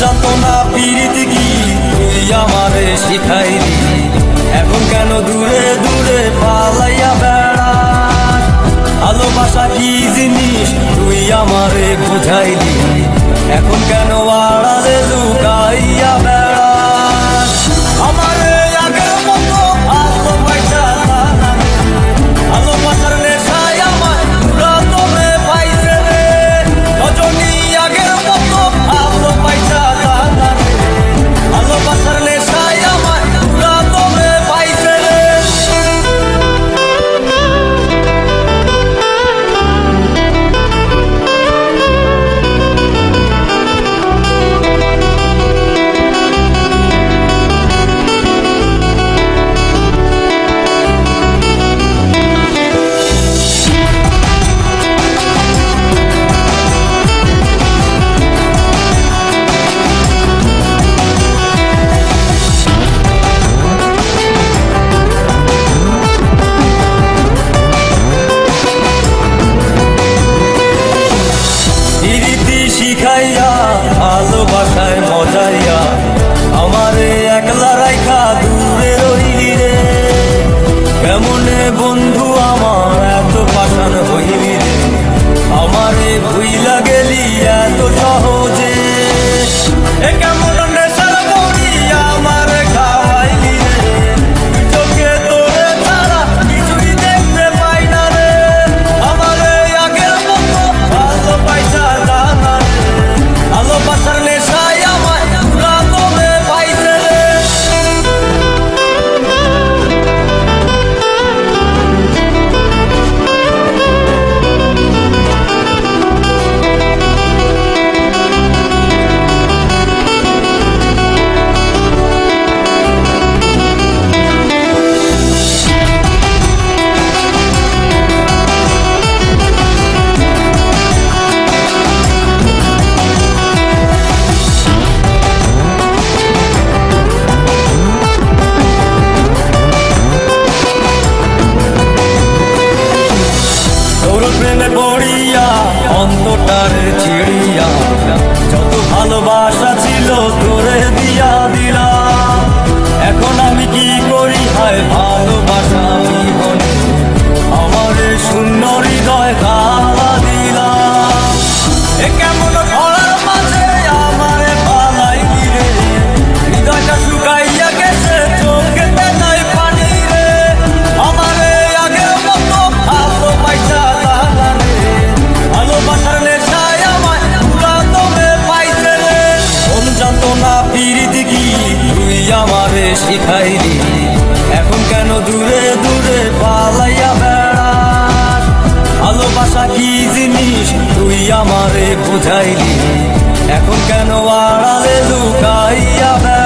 যাতনা পীড়িত কি তুই আমারে শিখাইলি, এখন কেন দূরে দূরে পালাইয়া বেড়াস? ভালোবাসা কি জিনিস তুই আমারে বুঝাইলি, এখন কেন আড়ালে লুকাইয়া বেড়াস? আমারে আগের মতো ভালোবাসা ভালোবাসার নেশায় আমার পুরা তোরে পাইছে রে। রজনী আগের মতো ভালোবাসা ভালোবাসার নেশায় আমার পুরা তোরে পাইছে রে। শিখাইয়া ভালোবাসায় মজাইয়া আমারে একলা রাইখা দূরে রইলি রে। কেমনে বন্ধু আমার এত পাষাণ হইলি রে, আমারে ভুইলা গেলি এত সহজে। এ কেমন নেশার বড়ি আমার খাওয়াইলি রে, চোখে তোরে ছাড়া কিছুই দেখতে পাই না রে। আমারে আগের মতো ভালোবাসা ভালোবাসার নেশায় আমার পুরা তোরে পাইছে রে। প্রেমে পড়িয়া অন্তটারে ছিড়িয়া যত ভালোবাসা ছিল তোরে দিয়া দিলাম। এখন আমি কি করি হায় ভালোবাসা বিহনে আমারে শূন্য হৃদয় খাওয়া দিলাম। এ কেমন ঘোড়ার মাঝে আমারে পালাইলি রে, হৃদয়টা শুকাইয়া গেছে চোখেতে নাই পানি রে। আমারে আগের মতো ভালোবাসা ভালোবাসার নেশায় আমার পুরা তোরে পাইছে রে। কোন যাতনা পীড়িত কি তুই আমারে শিখাইলি, এখন কেন দূরে দূরে পালাইয়া বেড়াস? ভালোবাসা কি জিনিস তুই আমারে বুঝাইলি, এখন কেন আড়ালে লুকাইয়া বেড়াস?